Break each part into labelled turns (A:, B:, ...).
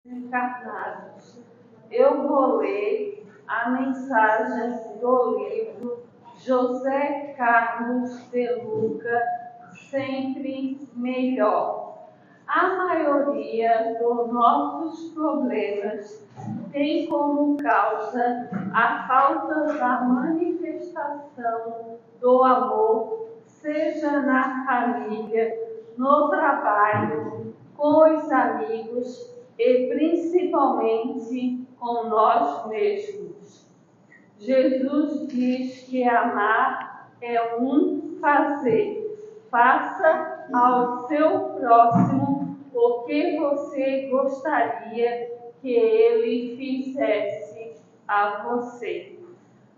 A: Encarnados. Eu vou ler a mensagem do livro José Carlos de Luca, Sempre Melhor. A maioria dos nossos problemas tem como causa a falta da manifestação do amor, seja na família, no trabalho, com os amigos e principalmente com nós mesmos. Jesus diz que amar é um fazer. Faça ao seu próximo o que você gostaria que ele fizesse a você.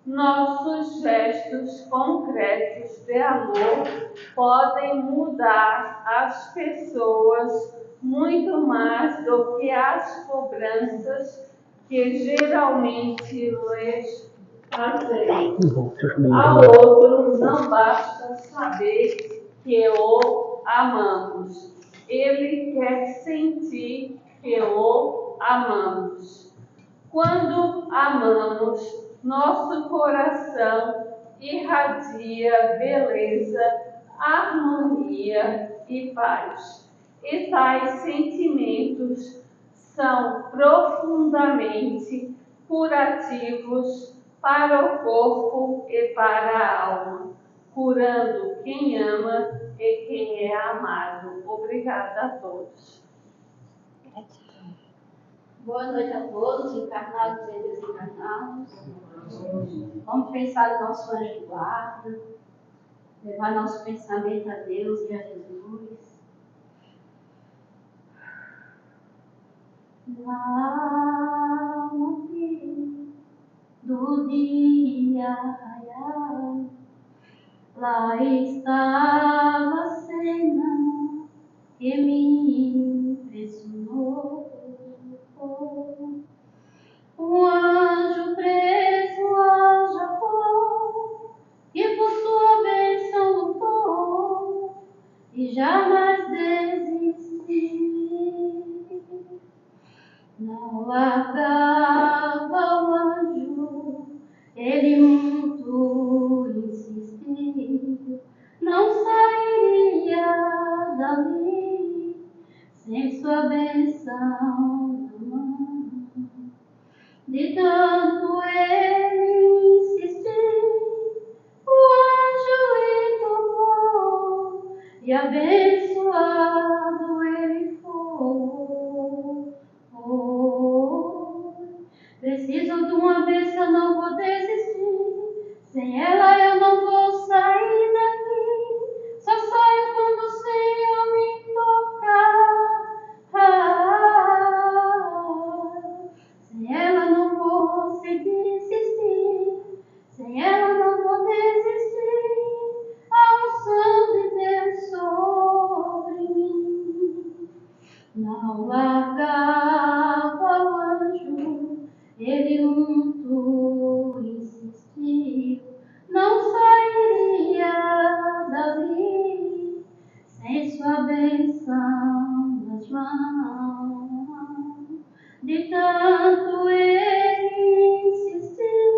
A: Nossos gestos concretos de amor podem mudar as pessoas muito mais do que as cobranças que geralmente lhes fazemos. Ao outro não basta saber que o amamos. Ele quer sentir que o amamos. Quando amamos, nosso coração irradia beleza, harmonia e paz. E tais sentimentos são profundamente curativos para o corpo e para a alma, curando quem ama e quem é amado. Obrigada a todos.
B: Boa noite a todos, encarnados e desencarnados. Vamos pensar no nosso anjo de guarda, levar nosso pensamento a Deus e a Jesus. Lá no fim do dia raiar, lá estava a cena que me impressionou. Um anjo preso a Jacó, que por sua bênção lutou e jamais desistiu. Não largava o anjo, ele muito insistiu, não sairia dali sem sua bênção na mão. De tanto ele insistir, o anjo lhe tocou e abençoado ele foi. Preciso de uma bênção, não vou desistir. Sem ela eu não vou sair daqui. Só saio quando o Senhor me tocar. Sem ela não vou conseguir insistir. Sem ela não vou desistir. A unção de Deus sobre mim. Não largava o anjo, ele muito insistiu, não sairia dali sem sua bênção nas mãos. De tanto ele insistir,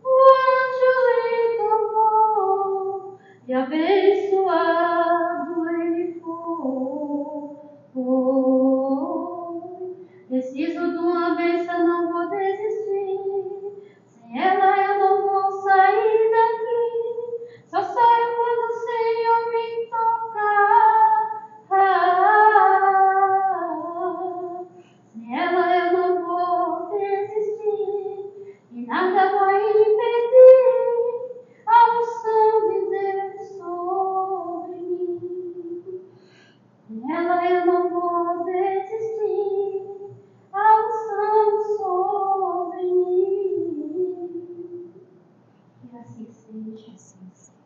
B: o anjo lhe tocou e abençoado ele foi. Preciso de uma bênção, não vou desistir. Sem ela eu não vou sair daqui. Só saio quando o Senhor me tocar. Sem ela eu não vou desistir. E nada vai impedir a unção de Deus sobre mim. Sem ela eu não vou desistir. A unção sobre mim. Que assim seja.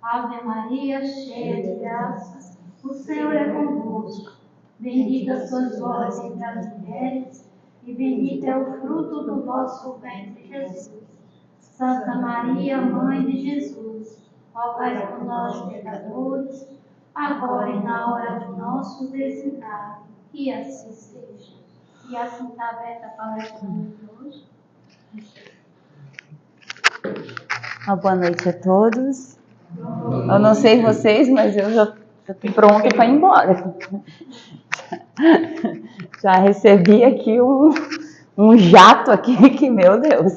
B: Ave Maria, cheia de graça, o Senhor é convosco. Bendita sois vós entre as mulheres, e bendito é o fruto do vosso ventre, Jesus. Santa Maria, Mãe de Jesus, rogai por nós, pecadores, agora e na hora do nosso desencarne. Que assim seja. E assim está aberta a palestra de hoje.
C: Uma boa noite a todos. Eu não sei vocês, mas eu já estou pronta para ir embora. Já recebi aqui um jato aqui, que meu Deus.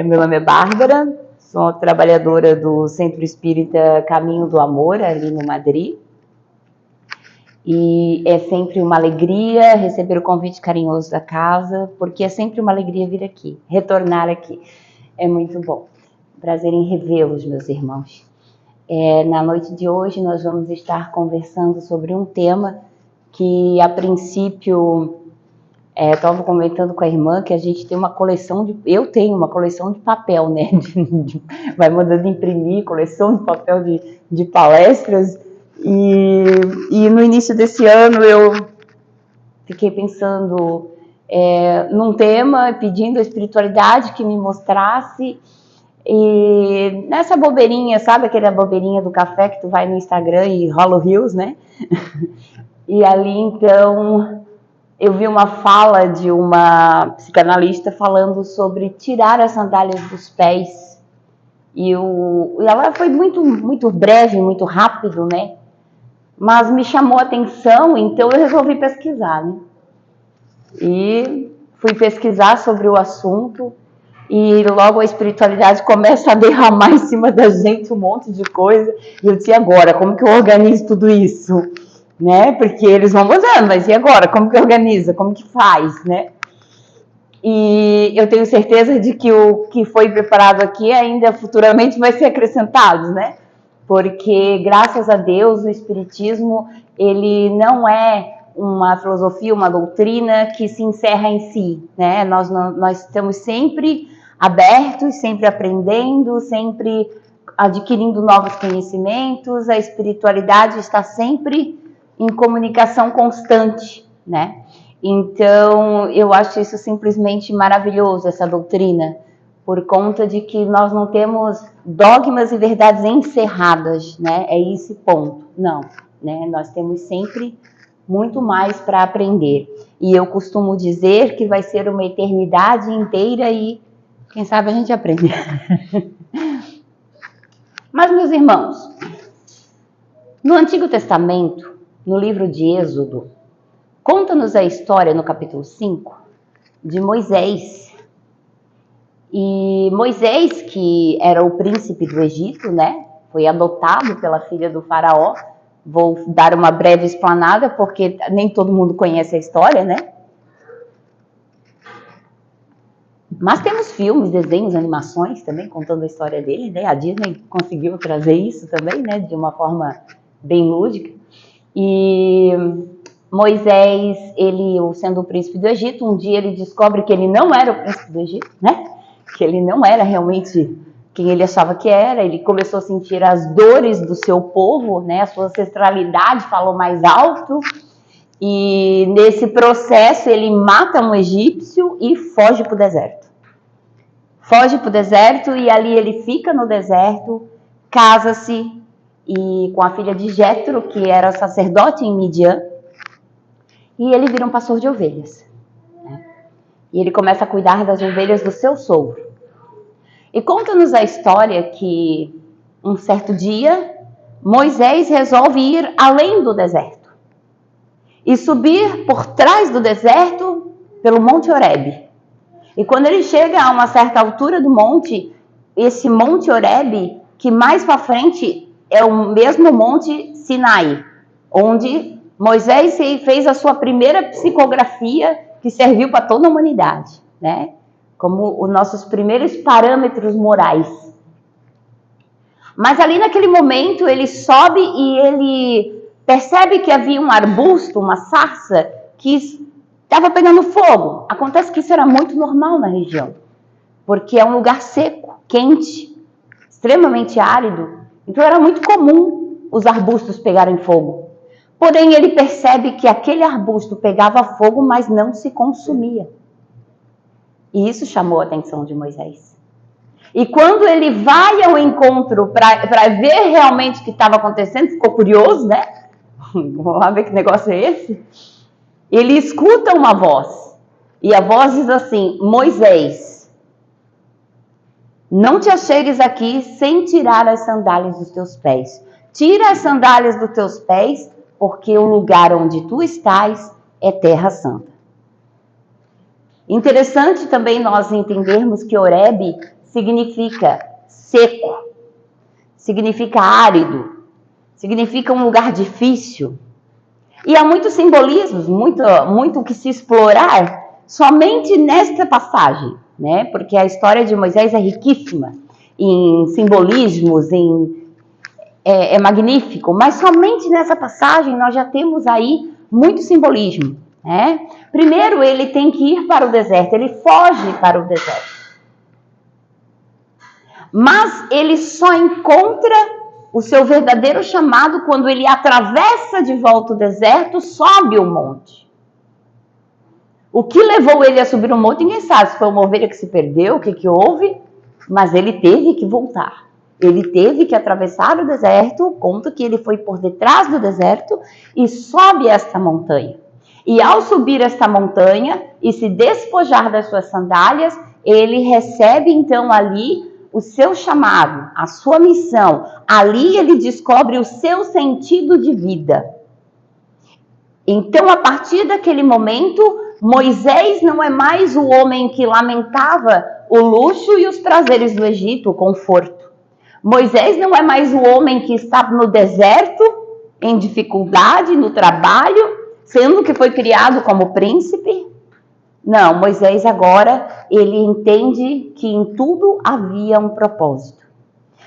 C: Meu nome é Bárbara, sou trabalhadora do Centro Espírita Caminho do Amor, ali no Madrid. E é sempre uma alegria receber o convite carinhoso da casa, porque é sempre uma alegria vir aqui, retornar aqui. É muito bom. Prazer em revê-los, meus irmãos. Na noite de hoje nós vamos estar conversando sobre um tema que, a princípio, estava comentando com a irmã que a gente tem uma coleção eu tenho uma coleção de papel, né? Vai mandando imprimir, coleção de papel de palestras. E no início desse ano eu fiquei pensando num tema, pedindo a espiritualidade que me mostrasse. E nessa bobeirinha, sabe aquela bobeirinha do café que tu vai no Instagram e rola o Reels, né? E ali então eu vi uma fala de uma psicanalista falando sobre tirar as sandálias dos pés. E ela foi muito breve, muito rápido, né? Mas me chamou a atenção, então eu resolvi pesquisar, né? E fui pesquisar sobre o assunto. E logo a espiritualidade começa a derramar em cima da gente um monte de coisa. E eu disse, agora, como que eu organizo tudo isso? Né? Porque eles vão mudando, mas e agora? Como que organiza? Como que faz? Né? E eu tenho certeza de que o que foi preparado aqui ainda futuramente vai ser acrescentado, né? Porque, graças a Deus, o Espiritismo, ele não é uma filosofia, uma doutrina que se encerra em si, né? Nós estamos sempre abertos, sempre aprendendo, sempre adquirindo novos conhecimentos. A espiritualidade está sempre em comunicação constante, né? Então, eu acho isso simplesmente maravilhoso, essa doutrina, por conta de que nós não temos dogmas e verdades encerradas, né? É esse ponto. Não, né? Nós temos sempre muito mais para aprender. E eu costumo dizer que vai ser uma eternidade inteira e quem sabe a gente aprende. Mas, meus irmãos, no Antigo Testamento, no livro de Êxodo, conta-nos a história no capítulo 5 de Moisés. E Moisés, que era o príncipe do Egito, né? Foi adotado pela filha do faraó. Vou dar uma breve explanada, porque nem todo mundo conhece a história, né? Mas temos filmes, desenhos, animações também contando a história dele, né? A Disney conseguiu trazer isso também, né? De uma forma bem lúdica. E Moisés, ele, sendo o príncipe do Egito, um dia ele descobre que ele não era o príncipe do Egito, né? Que ele não era realmente quem ele achava que era. Ele começou a sentir as dores do seu povo, né? A sua ancestralidade falou mais alto. E nesse processo ele mata um egípcio e foge para o deserto. Foge para o deserto e ali ele fica no deserto, casa-se com a filha de Jétro, que era sacerdote em Midian, e ele vira um pastor de ovelhas. Né? E ele começa a cuidar das ovelhas do seu sogro. E conta-nos a história que um certo dia Moisés resolve ir além do deserto e subir por trás do deserto pelo Monte Horebe. E quando ele chega a uma certa altura do monte, esse Monte Horebe, que mais para frente é o mesmo Monte Sinai, onde Moisés fez a sua primeira psicografia que serviu para toda a humanidade, né? Como os nossos primeiros parâmetros morais. Mas ali naquele momento ele sobe e ele percebe que havia um arbusto, uma sarça, que estava pegando fogo. Acontece que isso era muito normal na região, porque é um lugar seco, quente, extremamente árido. Então era muito comum os arbustos pegarem fogo. Porém, ele percebe que aquele arbusto pegava fogo, mas não se consumia. E isso chamou a atenção de Moisés. E quando ele vai ao encontro para ver realmente o que estava acontecendo, ficou curioso, né? Vamos lá ver que negócio é esse. ele escuta uma voz. E a voz diz assim: Moisés, não te achegues aqui sem tirar as sandálias dos teus pés. Tira as sandálias dos teus pés, porque o lugar onde tu estás é terra santa. Interessante também nós entendermos que Horebe significa seco, significa árido, significa um lugar difícil. E há muitos simbolismos, muito que se explorar somente nesta passagem, né? Porque a história de Moisés é riquíssima em simbolismos, é magnífico, mas somente nessa passagem nós já temos aí muito simbolismo, né? Primeiro, ele tem que ir para o deserto, ele foge para o deserto. Mas ele só encontra o seu verdadeiro chamado quando ele atravessa de volta o deserto, sobe o monte. O que levou ele a subir o monte, ninguém sabe. Se foi uma ovelha que se perdeu, o que houve, mas ele teve que voltar. Ele teve que atravessar o deserto, conta que ele foi por detrás do deserto e sobe esta montanha. E ao subir esta montanha e se despojar das suas sandálias, ele recebe então ali o seu chamado, a sua missão. Ali ele descobre o seu sentido de vida. Então, a partir daquele momento, Moisés não é mais o homem que lamentava o luxo e os prazeres do Egito, o conforto. Moisés não é mais o homem que estava no deserto, em dificuldade, no trabalho, sendo que foi criado como príncipe. Não, Moisés agora, ele entende que em tudo havia um propósito.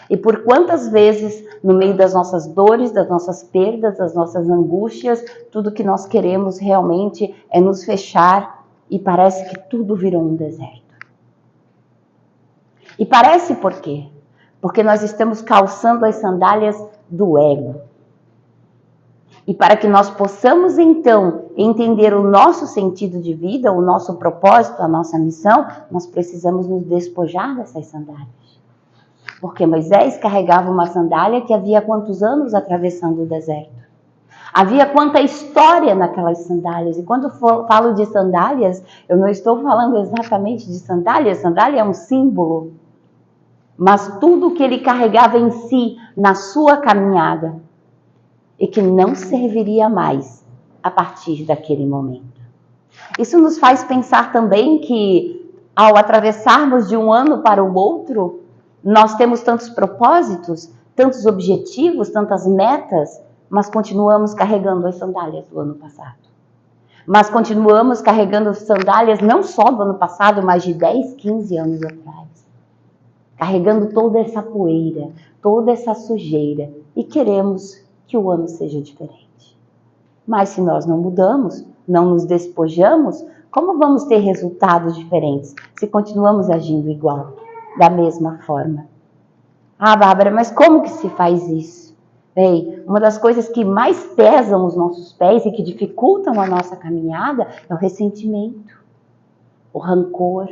C: E por quantas vezes, no meio das nossas dores, das nossas perdas, das nossas angústias, tudo que nós queremos realmente é nos fechar e parece que tudo virou um deserto. E parece por quê? Porque nós estamos calçando as sandálias do ego. E para que nós possamos, então, entender o nosso sentido de vida, o nosso propósito, a nossa missão, nós precisamos nos despojar dessas sandálias. Porque Moisés carregava uma sandália que havia quantos anos atravessando o deserto? Havia quanta história naquelas sandálias. E quando falo de sandálias, eu não estou falando exatamente de sandálias. Sandália é um símbolo. Mas tudo que ele carregava em si, na sua caminhada, e que não serviria mais a partir daquele momento. Isso nos faz pensar também que, ao atravessarmos de um ano para o outro, nós temos tantos propósitos, tantos objetivos, tantas metas, mas continuamos carregando as sandálias do ano passado. Mas continuamos carregando sandálias não só do ano passado, mas de 10, 15 anos atrás. Carregando toda essa poeira, toda essa sujeira, e queremos que o ano seja diferente. Mas se nós não mudamos, não nos despojamos, como vamos ter resultados diferentes se continuamos agindo igual, da mesma forma? Ah, Bárbara, mas como que se faz isso? Bem, uma das coisas que mais pesam os nossos pés e que dificultam a nossa caminhada é o ressentimento, o rancor,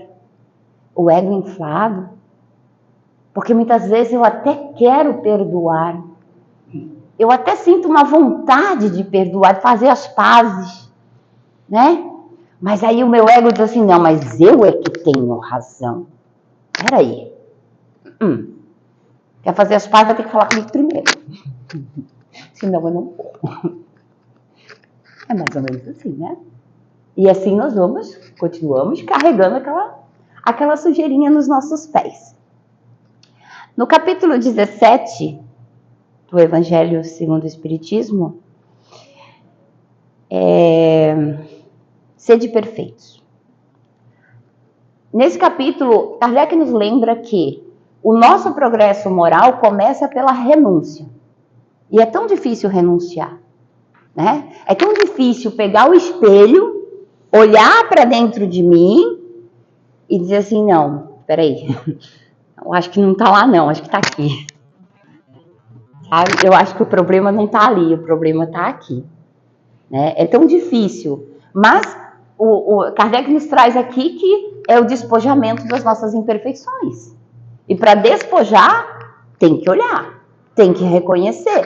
C: o ego inflado. Porque muitas vezes eu até quero perdoar, eu até sinto uma vontade de perdoar, de fazer as pazes, né? Mas aí o meu ego diz assim, não, mas eu é que tenho razão. Peraí. Quer fazer as pazes, vai ter que falar comigo primeiro. Senão eu não vou. É mais ou menos assim, né? E assim nós continuamos carregando aquela sujeirinha nos nossos pés. No capítulo 17 do Evangelho segundo o Espiritismo, sede perfeitos. Nesse capítulo, Kardec nos lembra que o nosso progresso moral começa pela renúncia. E é tão difícil renunciar, né? É tão difícil pegar o espelho, olhar para dentro de mim e dizer assim, não, peraí, eu acho que não está lá não, acho que está aqui. Eu acho que o problema não está ali, o problema está aqui. Né? É tão difícil. Mas o Kardec nos traz aqui que é o despojamento das nossas imperfeições. E para despojar, tem que olhar, tem que reconhecer.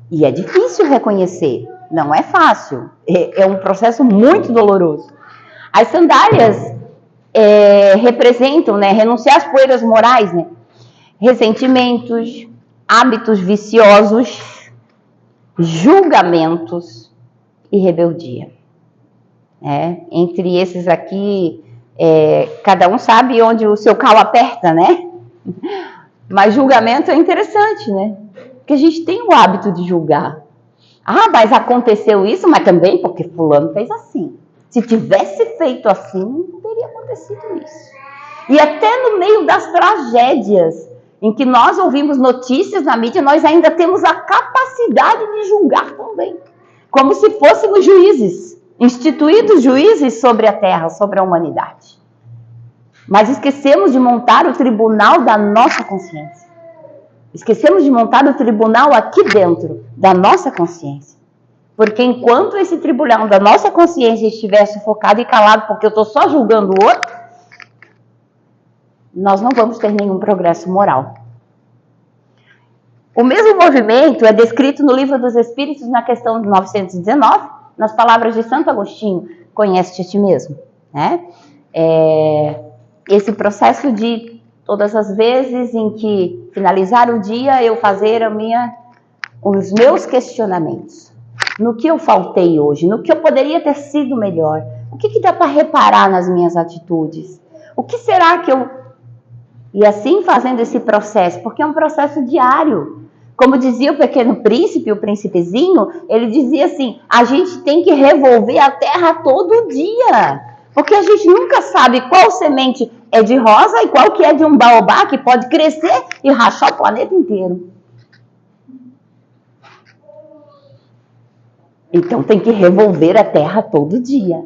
C: E é difícil reconhecer, Não é fácil. É um processo muito doloroso. As sandálias representam, né, renunciar às poeiras morais, né, ressentimentos, hábitos viciosos, julgamentos e rebeldia. Entre esses aqui, cada um sabe onde o seu calo aperta, né? Mas julgamento é interessante, né? Porque a gente tem o hábito de julgar. Ah, mas aconteceu isso, mas também porque fulano fez assim. Se tivesse feito assim, não teria acontecido isso. E até no meio das tragédias em que nós ouvimos notícias na mídia, nós ainda temos a capacidade de julgar também. Como se fôssemos juízes, instituídos juízes sobre a terra, sobre a humanidade. Mas esquecemos de montar o tribunal da nossa consciência. Esquecemos de montar o tribunal aqui dentro da nossa consciência. Porque enquanto esse tribunal da nossa consciência estiver sufocado e calado porque eu estou só julgando o outro, nós não vamos ter nenhum progresso moral. O mesmo movimento é descrito no Livro dos Espíritos, na questão 919, nas palavras de Santo Agostinho, conhece-te a ti mesmo. Né? Esse processo de todas as vezes em que finalizar o dia, eu fazer os meus questionamentos. No que eu faltei hoje, no que eu poderia ter sido melhor. O que dá para reparar nas minhas atitudes? O que será que eu... E assim fazendo esse processo, porque é um processo diário. Como dizia o Pequeno Príncipe, o príncipezinho, ele dizia assim, a gente tem que revolver a terra todo dia. Porque a gente nunca sabe qual semente é de rosa e qual que é de um baobá que pode crescer e rachar o planeta inteiro. Então tem que revolver a terra todo dia.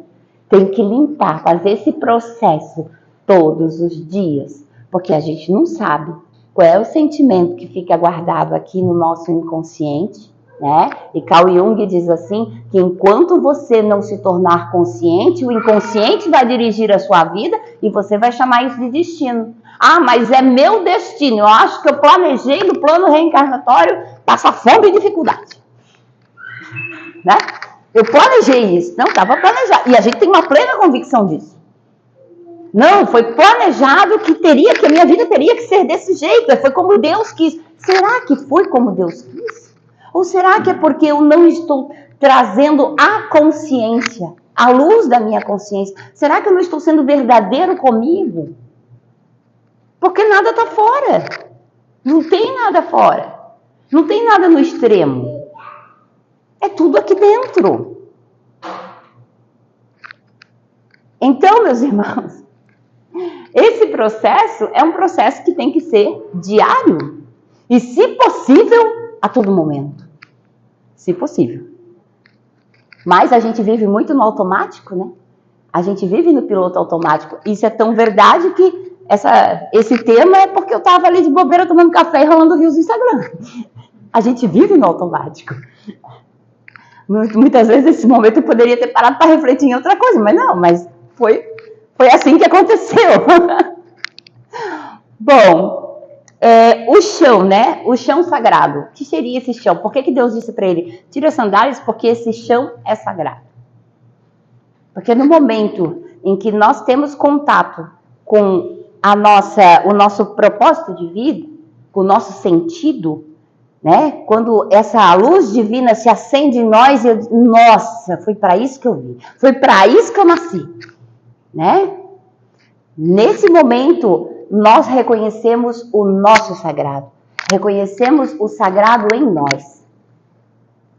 C: Tem que limpar, fazer esse processo todos os dias. Porque a gente não sabe qual é o sentimento que fica guardado aqui no nosso inconsciente, né? E Carl Jung diz assim, que enquanto você não se tornar consciente, o inconsciente vai dirigir a sua vida e você vai chamar isso de destino. Ah, mas é meu destino, eu acho que eu planejei no plano reencarnatório passar fome e dificuldade. Né? Eu planejei isso, não estava planejado. E a gente tem uma plena convicção disso. Não, foi planejado que a minha vida teria que ser desse jeito. Foi como Deus quis. Será que foi como Deus quis? Ou será que é porque eu não estou trazendo a consciência, a luz da minha consciência? Será que eu não estou sendo verdadeiro comigo? Porque nada está fora. Não tem nada fora. Não tem nada no extremo. É tudo aqui dentro. Então, meus irmãos, esse processo é um processo que tem que ser diário. E, se possível, a todo momento. Se possível. Mas a gente vive muito no automático, né? A gente vive no piloto automático. Isso é tão verdade que esse tema é porque eu estava ali de bobeira tomando café e rolando rios no Instagram. A gente vive no automático. Muitas vezes, nesse momento, eu poderia ter parado para refletir em outra coisa, mas não, mas foi assim que aconteceu. Bom, o chão, né? O chão sagrado. O que seria esse chão? Por que Deus disse para ele, tira as sandálias, porque esse chão é sagrado? Porque no momento em que nós temos contato com o nosso propósito de vida, com o nosso sentido, né? Quando essa luz divina se acende em nós, nossa, foi para isso que eu vim, foi para isso que eu nasci, né? Nesse momento, nós reconhecemos o nosso sagrado, reconhecemos o sagrado em nós,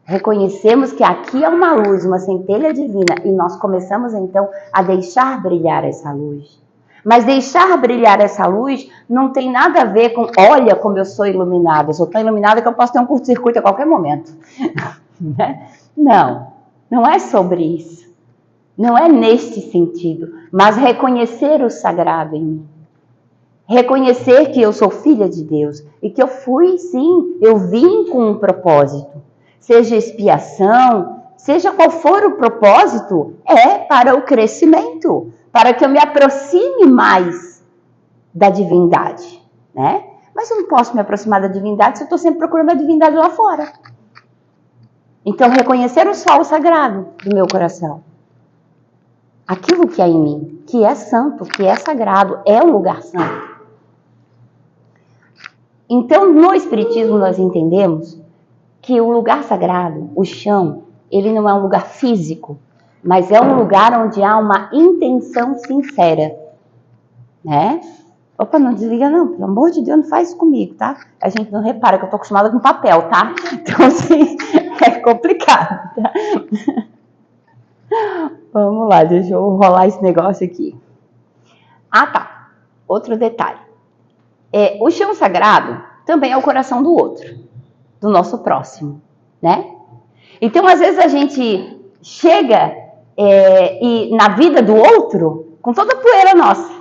C: reconhecemos que aqui é uma luz, uma centelha divina, e nós começamos então a deixar brilhar essa luz. Mas deixar brilhar essa luz não tem nada a ver com, olha como eu sou iluminada. Eu sou tão iluminada que eu posso ter um curto-circuito a qualquer momento. Não é sobre isso. Não é neste sentido. Mas reconhecer o sagrado em mim. Reconhecer que eu sou filha de Deus. E que eu fui, sim, eu vim com um propósito. Seja expiação, seja qual for o propósito, é para o crescimento. Para que eu me aproxime mais da divindade, né? Mas eu não posso me aproximar da divindade se eu estou sempre procurando a divindade lá fora. Então, reconhecer o solo sagrado do meu coração. Aquilo que há em mim, que é santo, que é sagrado, é um lugar santo. Então, no Espiritismo, nós entendemos que o lugar sagrado, o chão, ele não é um lugar físico, mas é um lugar onde há uma intenção sincera, né? Opa, não desliga não, pelo amor de Deus, não faz isso comigo, tá? A gente não repara que eu tô acostumada com papel, tá? Então, assim, é complicado, tá? Vamos lá, deixa eu rolar esse negócio aqui. Ah, tá. Outro detalhe. O chão sagrado também é o coração do outro, do nosso próximo, né? Então, às vezes a gente chega e na vida do outro com toda a poeira nossa,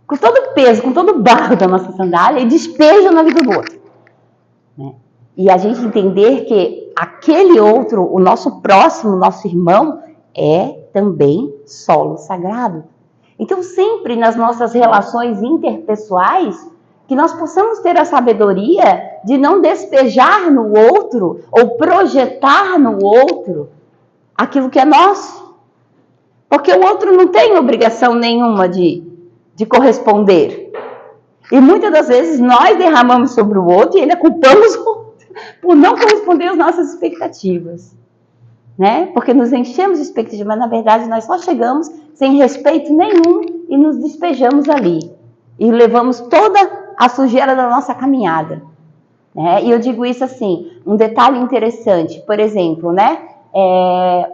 C: com todo o peso, com todo o barro da nossa sandália e despeja na vida do outro, né? E a gente entender que aquele outro, o nosso próximo, o nosso irmão, é também solo sagrado. Então, sempre nas nossas relações interpessoais, que nós possamos ter a sabedoria de não despejar no outro ou projetar no outro aquilo que é nosso. Porque o outro não tem obrigação nenhuma de corresponder. E muitas das vezes nós derramamos sobre o outro e ainda culpamos o outro por não corresponder às nossas expectativas. Né? Porque nos enchemos de expectativas, mas na verdade nós só chegamos sem respeito nenhum e nos despejamos ali. E levamos toda a sujeira da nossa caminhada. Né? E eu digo isso assim, um detalhe interessante, por exemplo, né?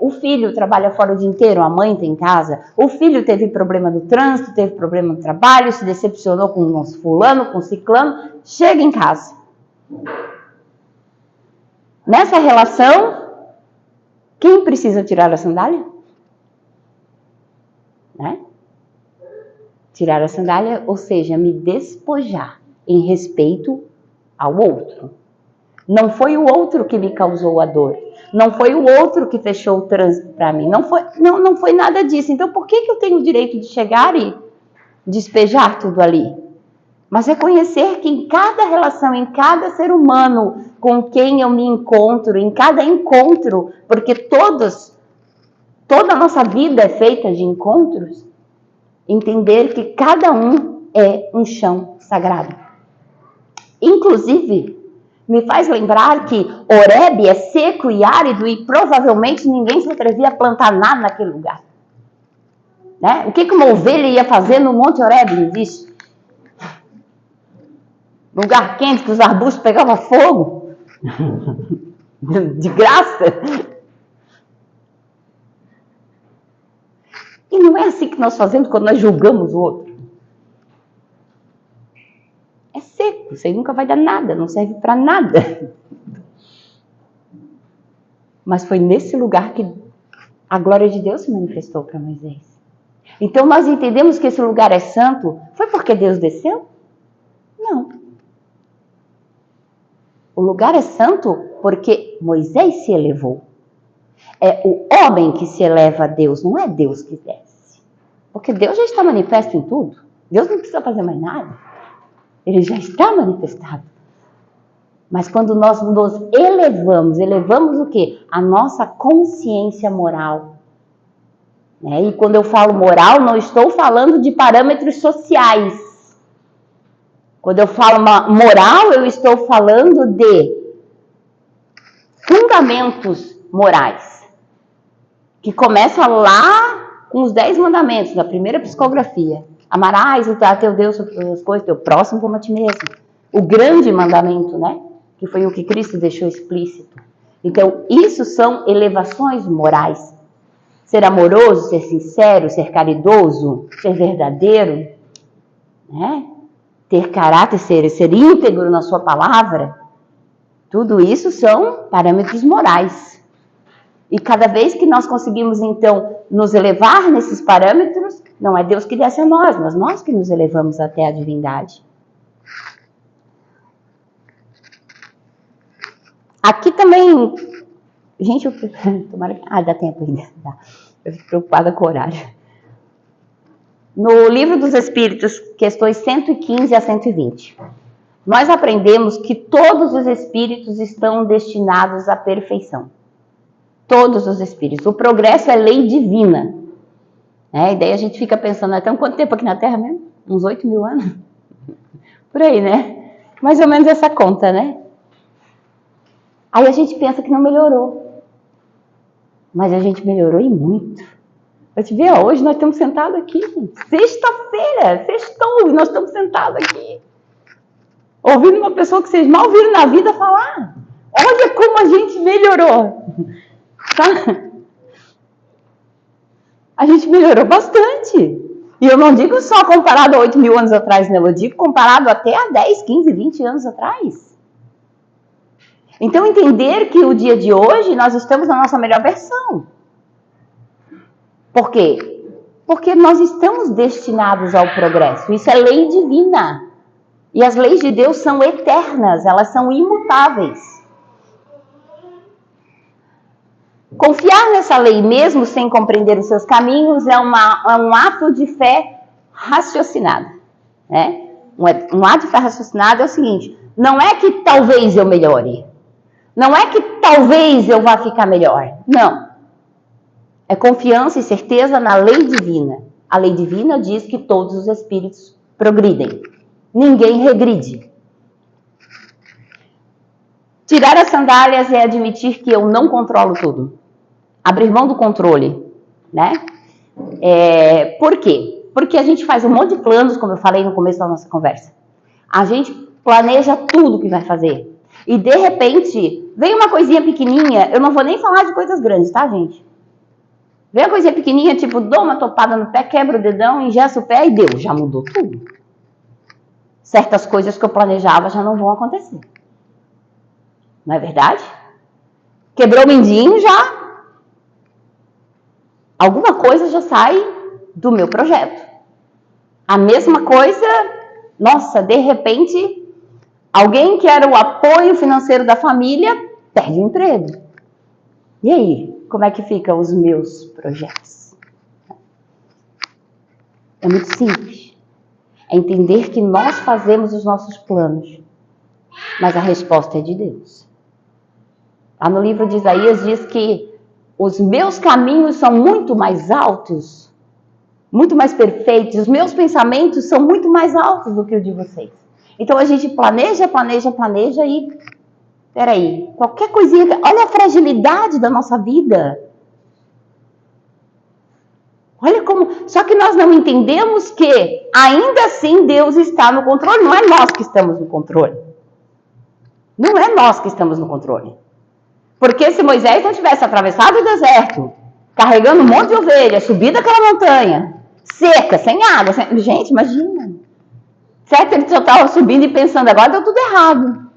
C: O filho trabalha fora o dia inteiro, a mãe está em casa, o filho teve problema no trânsito, teve problema no trabalho, se decepcionou com o fulano, com o ciclano, chega em casa. Nessa relação, quem precisa tirar a sandália? Né? Tirar a sandália, ou seja, me despojar em respeito ao outro. Não foi o outro que me causou a dor. Não foi o outro que fechou o trânsito para mim. Não foi nada disso. Então, por que eu tenho o direito de chegar e despejar tudo ali? Mas reconhecer que em cada relação, em cada ser humano com quem eu me encontro, em cada encontro, porque toda a nossa vida é feita de encontros, entender que cada um é um chão sagrado. Inclusive, me faz lembrar que Horebe é seco e árido e provavelmente ninguém se atrevia a plantar nada naquele lugar. Né? O que uma ovelha ia fazer no Monte Horebe? Não existe. Lugar quente que os arbustos pegavam fogo. De graça. E não é assim que nós fazemos quando nós julgamos o outro. É seco, isso aí nunca vai dar nada, não serve para nada. Mas foi nesse lugar que a glória de Deus se manifestou para Moisés. Então nós entendemos que esse lugar é santo, foi porque Deus desceu? Não. O lugar é santo porque Moisés se elevou. É o homem que se eleva a Deus, não é Deus que desce. Porque Deus já está manifesto em tudo. Deus não precisa fazer mais nada. Ele já está manifestado. Mas quando nós nos elevamos o quê? A nossa consciência moral. Né? E quando eu falo moral, não estou falando de parâmetros sociais. Quando eu falo moral, eu estou falando de fundamentos morais. Que começa lá com os 10 mandamentos, da primeira psicografia. Amarás o teu Deus sobre todas as coisas, teu próximo como a ti mesmo. O grande mandamento, né? Que foi o que Cristo deixou explícito. Então, isso são elevações morais. Ser amoroso, ser sincero, ser caridoso, ser verdadeiro, né? Ter caráter, ser íntegro na sua palavra. Tudo isso são parâmetros morais. E cada vez que nós conseguimos, então, nos elevar nesses parâmetros, não é Deus que desce a nós, mas nós que nos elevamos até a divindade. Aqui também, gente, tomara que... dá tempo ainda. Dá. Eu fico preocupada com o horário. No Livro dos Espíritos, questões 115 a 120. nós aprendemos que todos os espíritos estão destinados à perfeição. Todos os espíritos. O progresso é lei divina. E daí a gente fica pensando, então quanto tempo aqui na Terra mesmo? Uns 8.000 anos? Por aí, né? Mais ou menos essa conta, né? Aí a gente pensa que não melhorou. Mas a gente melhorou e muito. Eu te ver, hoje nós estamos sentados aqui. Sexta-feira, sextou, e nós estamos sentados aqui. Ouvindo uma pessoa que vocês mal viram na vida falar. Olha como a gente melhorou. Tá? A gente melhorou bastante. E eu não digo só comparado a 8.000 anos atrás, né? Eu digo comparado até a 10, 15, 20 anos atrás. Então, entender que o dia de hoje nós estamos na nossa melhor versão. Por quê? Porque nós estamos destinados ao progresso. Isso é lei divina. E as leis de Deus são eternas, elas são imutáveis. Confiar nessa lei mesmo sem compreender os seus caminhos é um ato de fé raciocinada. Né? Um ato de fé raciocinada é o seguinte, não é que talvez eu melhore, não é que talvez eu vá ficar melhor, não. É confiança e certeza na lei divina. A lei divina diz que todos os espíritos progridem, ninguém regride. Tirar as sandálias é admitir que eu não controlo tudo. Abrir mão do controle, né? Por quê? Porque a gente faz um monte de planos, como eu falei no começo da nossa conversa. A gente planeja tudo que vai fazer. E, de repente, vem uma coisinha pequenininha. Eu não vou nem falar de coisas grandes, tá, gente? Vem uma coisinha pequenininha, tipo, dou uma topada no pé, quebro o dedão, engesso o pé e deu. Já mudou tudo. Certas coisas que eu planejava já não vão acontecer. Não é verdade? Quebrou o mindinho, já... alguma coisa já sai do meu projeto. A mesma coisa, nossa, de repente, alguém que era o apoio financeiro da família, perde o emprego. E aí, como é que ficam os meus projetos? É muito simples. É entender que nós fazemos os nossos planos, mas a resposta é de Deus. Lá no livro de Isaías diz que os meus caminhos são muito mais altos, muito mais perfeitos. Os meus pensamentos são muito mais altos do que o de vocês. Então a gente planeja e... peraí, qualquer coisinha... olha a fragilidade da nossa vida. Olha como... só que nós não entendemos que ainda assim Deus está no controle. Não é nós que estamos no controle. Não é nós que estamos no controle. Porque se Moisés não tivesse atravessado o deserto, carregando um monte de ovelhas, subido aquela montanha, seca, sem água, gente, imagina. Certo? Ele só estava subindo e pensando, agora deu tudo errado.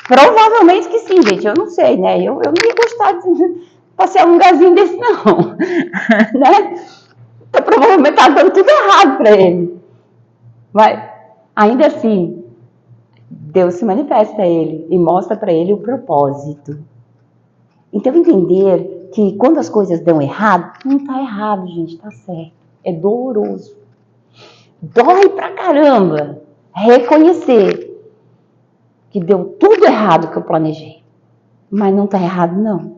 C: Provavelmente que sim, gente, eu não sei, né? Eu não ia gostar de passear um lugarzinho desse, não. Né? Então, provavelmente estava dando tudo errado para ele. Mas, ainda assim, Deus se manifesta a ele e mostra para ele o propósito. Então, entender que quando as coisas dão errado, não está errado, gente, está certo. É doloroso. Dói pra caramba reconhecer que deu tudo errado que eu planejei. Mas não está errado, não.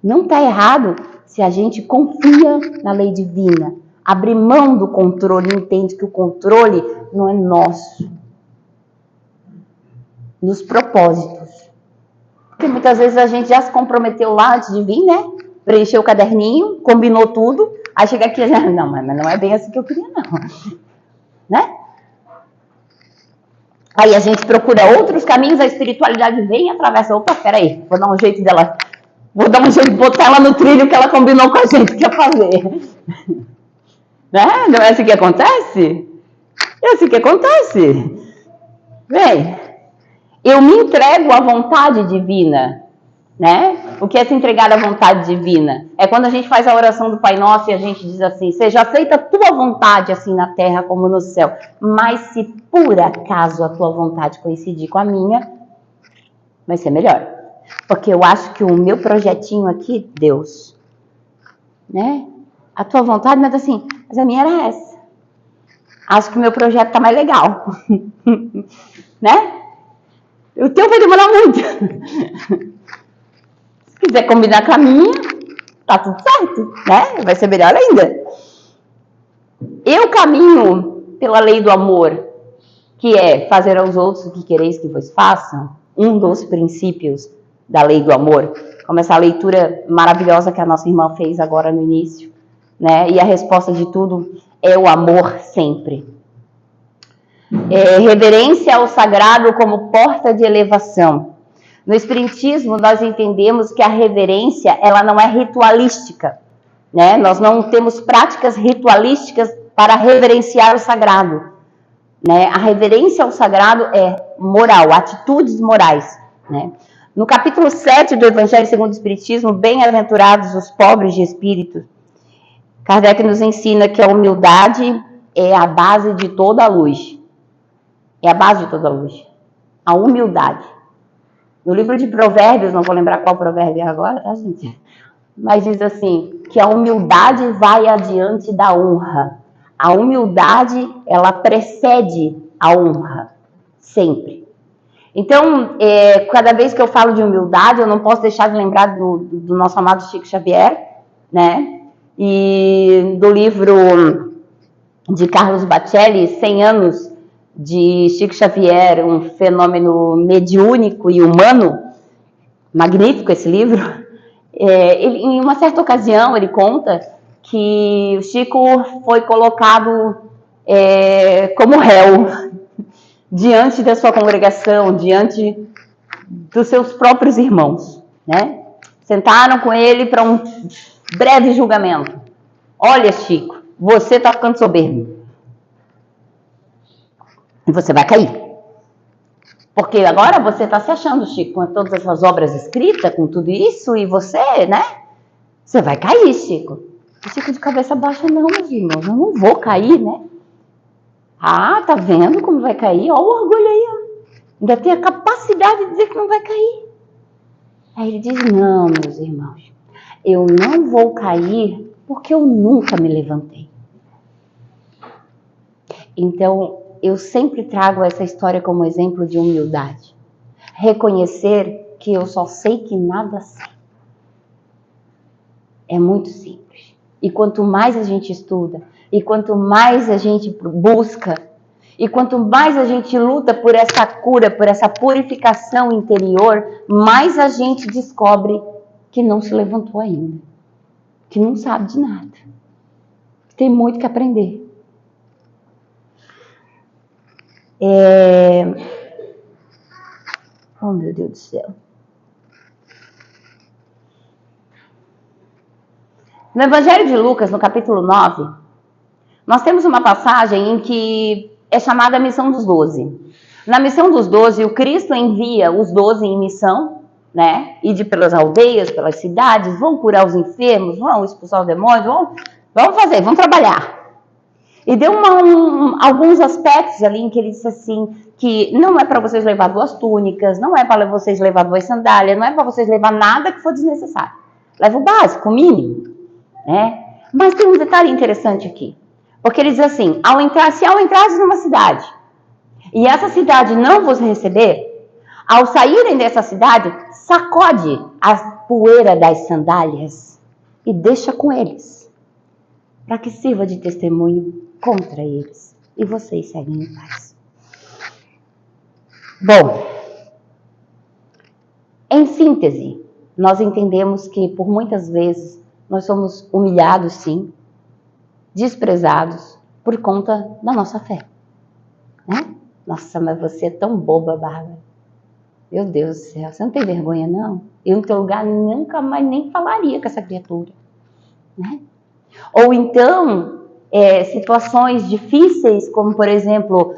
C: Não está errado se a gente confia na lei divina, abre mão do controle e entende que o controle não é nosso. Nos propósitos. Porque muitas vezes a gente já se comprometeu lá antes de vir, né? Preencheu o caderninho, combinou tudo. Aí chega aqui e já... não, mas não é bem assim que eu queria, não. Né? Aí a gente procura outros caminhos, a espiritualidade vem e atravessa. Opa, peraí, vou dar um jeito dela... vou dar um jeito de botar ela no trilho que ela combinou com a gente que ia fazer. Né? Não é assim que acontece? É assim que acontece. Bem... eu me entrego à vontade divina, né? O que é se entregar à vontade divina? É quando a gente faz a oração do Pai Nosso e a gente diz assim, seja feita a tua vontade assim na terra como no céu. Mas se por acaso a tua vontade coincidir com a minha, vai ser melhor. Porque eu acho que o meu projetinho aqui, Deus, né? A tua vontade, mas assim, mas a minha era essa. acho que o meu projeto está mais legal. Né? O teu vai demorar muito. Se quiser combinar com a minha, tá tudo certo, né? Vai ser melhor ainda. Eu caminho pela lei do amor, que é fazer aos outros o que quereis que vos façam, um dos princípios da lei do amor, como essa leitura maravilhosa que a nossa irmã fez agora no início, né? E a resposta de tudo é o amor sempre. Reverência ao sagrado como porta de elevação. No Espiritismo, nós entendemos que a reverência, ela não é ritualística, né? Nós não temos práticas ritualísticas para reverenciar o sagrado, né? A reverência ao sagrado é moral, atitudes morais, né? No capítulo 7 do Evangelho segundo o Espiritismo, bem-aventurados os pobres de espírito, Kardec nos ensina que a humildade é a base de toda a luz. É a base de toda a luz. A humildade. No livro de Provérbios, não vou lembrar qual provérbio agora, gente, mas diz assim, que a humildade vai adiante da honra. A humildade, ela precede a honra. Sempre. Então, cada vez que eu falo de humildade, eu não posso deixar de lembrar do nosso amado Chico Xavier, né? E do livro de Carlos Bacelli, 100 anos de Chico Xavier, um fenômeno mediúnico e humano, magnífico esse livro. Em uma certa ocasião, ele conta que o Chico foi colocado como réu diante da sua congregação, diante dos seus próprios irmãos, né? Sentaram com ele para um breve julgamento. Olha, Chico, você está ficando soberbo. E você vai cair. Porque agora você está se achando, Chico, com todas as suas obras escritas, com tudo isso, e você, né? Você vai cair, Chico. O Chico de cabeça baixa, não, meus irmãos, eu não vou cair, né? Ah, tá vendo como vai cair? Olha o orgulho aí, ó. Ainda tem a capacidade de dizer que não vai cair. Aí ele diz, não, meus irmãos, eu não vou cair porque eu nunca me levantei. Então, eu sempre trago essa história como exemplo de humildade. Reconhecer que eu só sei que nada sei. É muito simples. E quanto mais a gente estuda, e quanto mais a gente busca, e quanto mais a gente luta por essa cura, por essa purificação interior, mais a gente descobre que não se levantou ainda. Que não sabe de nada. Que tem muito que aprender. Oh, meu Deus do céu. No Evangelho de Lucas, no capítulo 9, nós temos uma passagem em que é chamada a missão dos 12. Na missão dos 12, o Cristo envia os 12 em missão, né? Ir pelas aldeias, pelas cidades, vão curar os enfermos, vão expulsar os demônios, vão fazer, vão trabalhar. E deu alguns aspectos ali em que ele disse assim, que não é para vocês levar 2 túnicas, não é para vocês levar 2 sandálias, não é para vocês levar nada que for desnecessário. Leva o básico, o mínimo, né? Mas tem um detalhe interessante aqui, porque ele diz assim, se ao entrares numa cidade, e essa cidade não vos receber, ao saírem dessa cidade, sacode a poeira das sandálias e deixa com eles, para que sirva de testemunho contra eles. E vocês seguem em paz. Bom, em síntese, nós entendemos que por muitas vezes nós somos humilhados, sim, desprezados por conta da nossa fé, né? Nossa, mas você é tão boba, Bárbara. Meu Deus do céu, você não tem vergonha, não? Eu, no teu lugar, nunca mais nem falaria com essa criatura, né? Ou então, situações difíceis, como, por exemplo,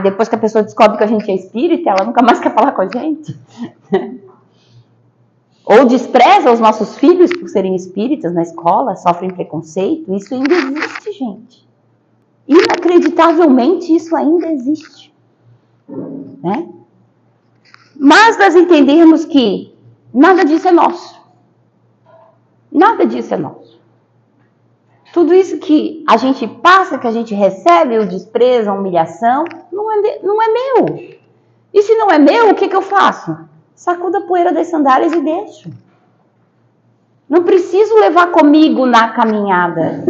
C: depois que a pessoa descobre que a gente é espírita, ela nunca mais quer falar com a gente. Ou despreza os nossos filhos por serem espíritas na escola, sofrem preconceito. Isso ainda existe, gente. Inacreditavelmente, isso ainda existe, né? Mas nós entendemos que nada disso é nosso. Nada disso é nosso. Tudo isso que a gente passa, que a gente recebe, o desprezo, a humilhação, não é meu. E se não é meu, o que eu faço? Sacudo a poeira das sandálias e deixo. Não preciso levar comigo na caminhada.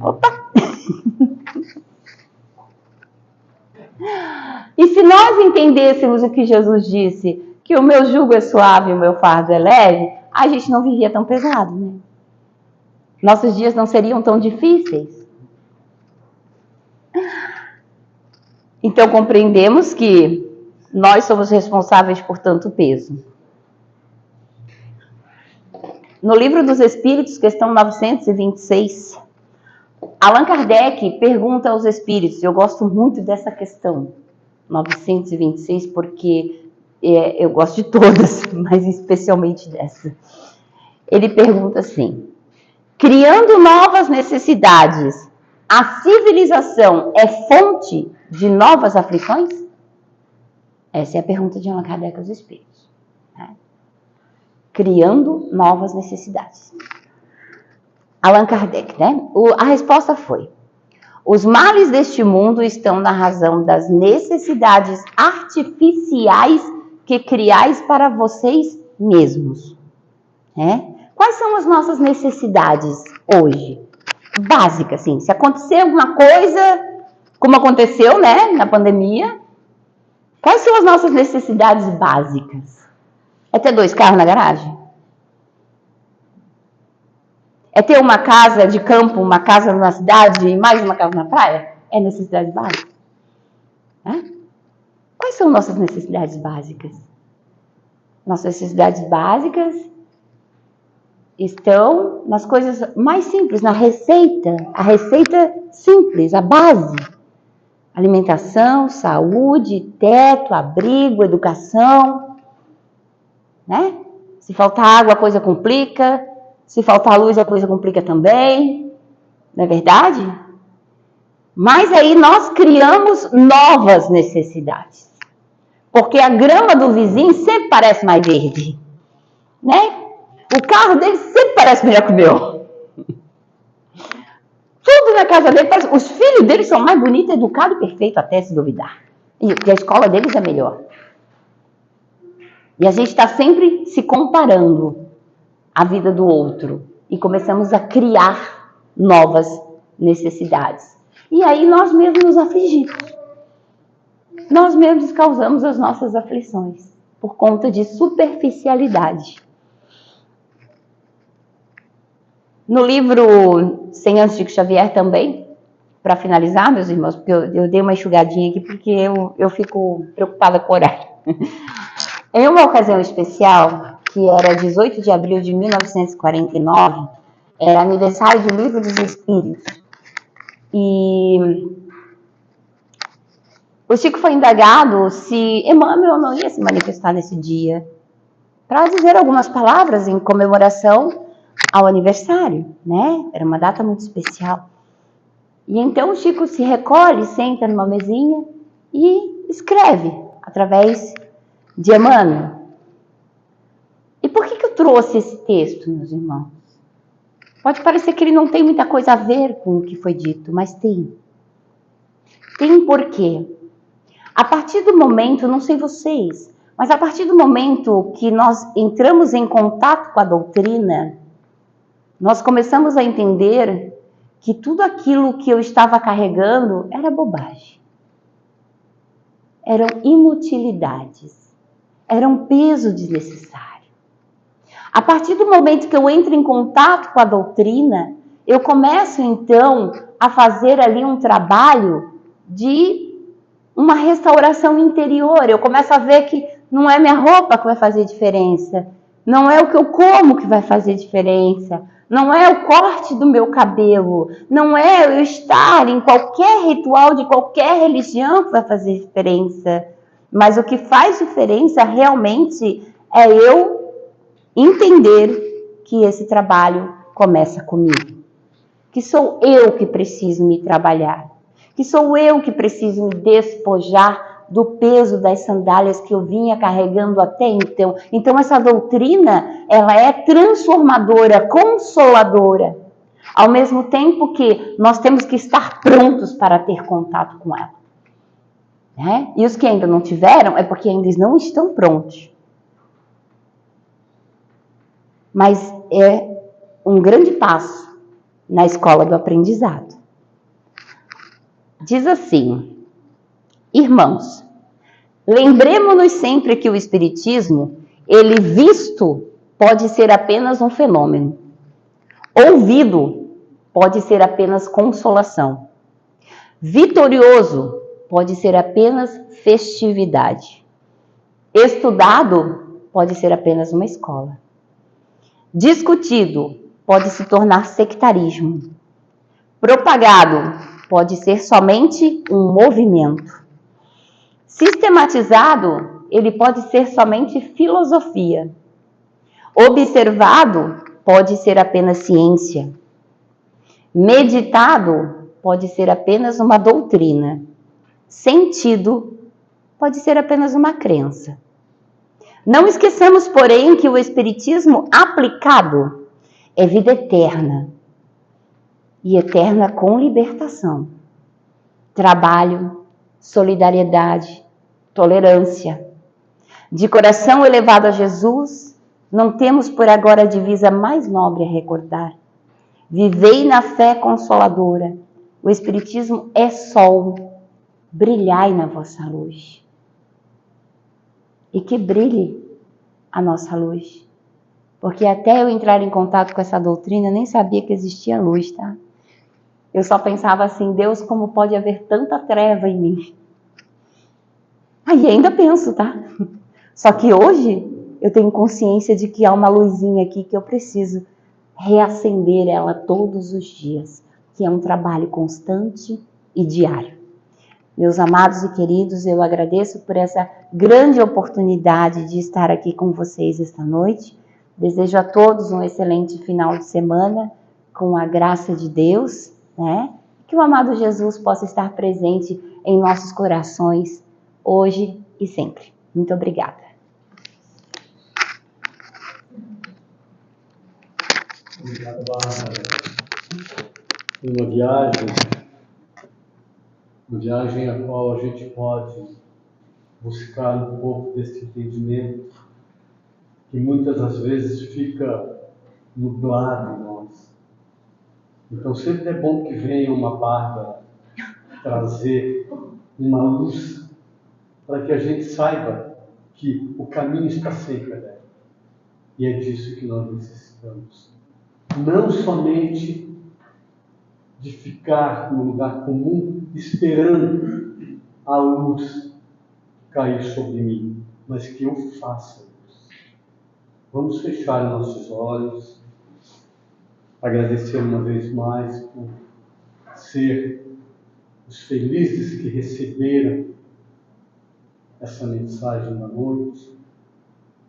C: Opa! E se nós entendêssemos o que Jesus disse, que o meu jugo é suave e o meu fardo é leve, a gente não vivia tão pesado, né? Nossos dias não seriam tão difíceis. Então compreendemos que nós somos responsáveis por tanto peso. No Livro dos Espíritos, questão 926, Allan Kardec pergunta aos espíritos, eu gosto muito dessa questão, 926, porque eu gosto de todas, mas especialmente dessa. Ele pergunta assim: criando novas necessidades, a civilização é fonte de novas aflições? Essa é a pergunta de Allan Kardec aos espíritos. Né? Criando novas necessidades. Allan Kardec, né? A resposta foi: os males deste mundo estão na razão das necessidades artificiais que criais para vocês mesmos. Né? Quais são as nossas necessidades hoje? Básicas, assim. Se acontecer alguma coisa, como aconteceu, né, na pandemia, quais são as nossas necessidades básicas? É ter 2 carros na garagem? É ter uma casa de campo, uma casa na cidade e mais uma casa na praia? É necessidade básica. Né? Quais são nossas necessidades básicas? Nossas necessidades básicas estão nas coisas mais simples, na receita. A receita simples, a base. Alimentação, saúde, teto, abrigo, educação. Né? Se faltar água, a coisa complica. Se faltar luz, a coisa complica também. Não é verdade? Mas aí nós criamos novas necessidades. Porque a grama do vizinho sempre parece mais verde. Né? O carro dele sempre parece melhor que o meu. Tudo na casa dele parece... Os filhos dele são mais bonitos, educados e perfeitos, até se duvidar. E a escola deles é melhor. E a gente está sempre se comparando a vida do outro e começamos a criar novas necessidades. E aí nós mesmos nos afligimos. Nós mesmos causamos as nossas aflições por conta de superficialidade. No livro 100 anos de Chico Xavier também, para finalizar, meus irmãos, porque eu dei uma enxugadinha aqui porque eu fico preocupada com o horário. Em uma ocasião especial, que era 18 de abril de 1949, era aniversário do Livro dos Espíritos. E o Chico foi indagado se Emmanuel não ia se manifestar nesse dia, para dizer algumas palavras em comemoração ao aniversário, né? Era uma data muito especial. E então o Chico se recolhe, senta numa mesinha e escreve através de Emmanuel. E por que eu trouxe esse texto, meus irmãos? Pode parecer que ele não tem muita coisa a ver com o que foi dito, mas tem. Tem por quê? A partir do momento, não sei vocês, mas a partir do momento que nós entramos em contato com a doutrina, nós começamos a entender que tudo aquilo que eu estava carregando era bobagem. Eram inutilidades. Era um peso desnecessário. A partir do momento que eu entro em contato com a doutrina, eu começo então a fazer ali um trabalho de uma restauração interior. Eu começo a ver que não é minha roupa que vai fazer diferença, não é o que eu como que vai fazer diferença, não é o corte do meu cabelo, não é eu estar em qualquer ritual de qualquer religião que vai fazer diferença. Mas o que faz diferença realmente é eu entender que esse trabalho começa comigo. Que sou eu que preciso me trabalhar. Que sou eu que preciso me despojar do peso das sandálias que eu vinha carregando até então. Então essa doutrina, ela é transformadora, consoladora. ao mesmo tempo que nós temos que estar prontos para ter contato com ela. Né? E os que ainda não tiveram é porque ainda não estão prontos. Mas é um grande passo na escola do aprendizado. Diz assim: irmãos, lembremos-nos sempre que o Espiritismo, ele visto, pode ser apenas um fenômeno. Ouvido, pode ser apenas consolação. Vitorioso, pode ser apenas festividade. Estudado, pode ser apenas uma escola. Discutido, pode se tornar sectarismo. Propagado, pode ser somente um movimento. Sistematizado, ele pode ser somente filosofia. Observado, pode ser apenas ciência. Meditado, pode ser apenas uma doutrina. Sentido, pode ser apenas uma crença. Não esqueçamos, porém, que o Espiritismo aplicado é vida eterna. E eterna com libertação. Trabalho, solidariedade, tolerância. De coração elevado a Jesus, não temos por agora a divisa mais nobre a recordar. Vivei na fé consoladora. O Espiritismo é sol. Brilhai na vossa luz. E que brilhe a nossa luz. Porque até eu entrar em contato com essa doutrina, eu nem sabia que existia luz, tá? Eu só pensava assim, Deus, como pode haver tanta treva em mim? Aí ainda penso, tá? Só que hoje eu tenho consciência de que há uma luzinha aqui que eu preciso reacender ela todos os dias, que é um trabalho constante e diário. Meus amados e queridos, eu agradeço por essa grande oportunidade de estar aqui com vocês esta noite. Desejo a todos um excelente final de semana, com a graça de Deus, né? Que o amado Jesus possa estar presente em nossos corações, hoje e sempre. Muito obrigada.
D: Obrigado, Bárbara. Uma viagem a qual a gente pode buscar um pouco desse entendimento que muitas das vezes fica nublado em nós. Então sempre é bom que venha uma Bárbara trazer uma luz para que a gente saiba que o caminho está sempre aberto. E é disso que nós necessitamos. Não somente de ficar no lugar comum esperando a luz cair sobre mim, mas que eu faça luz. Vamos fechar nossos olhos, agradecer uma vez mais por ser os felizes que receberam essa mensagem da noite,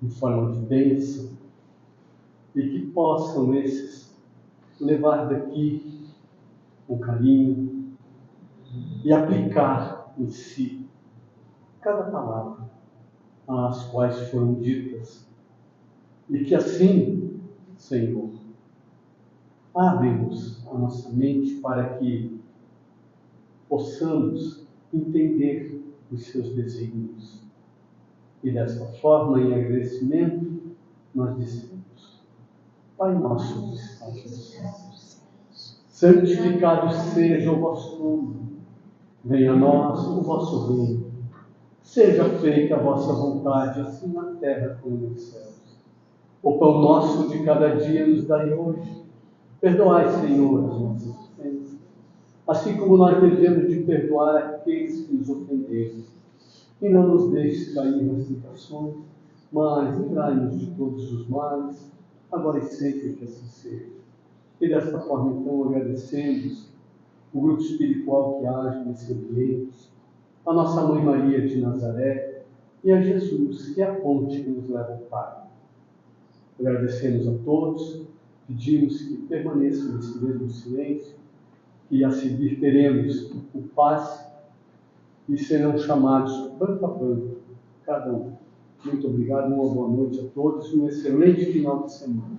D: em forma de bênção, e que possam esses levar daqui com carinho e aplicar em si cada palavra às quais foram ditas. E que assim, Senhor, abre-nos a nossa mente para que possamos entender os seus desígnios. E desta forma, em agradecimento, nós dizemos: Pai nosso que estás nos céus, santificado seja o vosso nome. Venha a nós o vosso reino. Seja feita a vossa vontade, assim na terra como nos céus. O pão nosso de cada dia nos dai hoje. Perdoai, Senhor, as nossas ofensas, assim como nós devemos de perdoar aqueles que nos ofenderam. E não nos deixes cair nas tentações, mas livrai-nos de todos os males, agora e sempre que assim seja. E desta forma, então, agradecemos o grupo espiritual que age nesse ambiente, a nossa Mãe Maria de Nazaré e a Jesus, que é a ponte que nos leva ao Pai. Agradecemos a todos, pedimos que permaneçam nesse mesmo silêncio, e a seguir teremos o passe e serão chamados banco a banco, cada um. Muito obrigado, uma boa noite a todos e um excelente final de semana.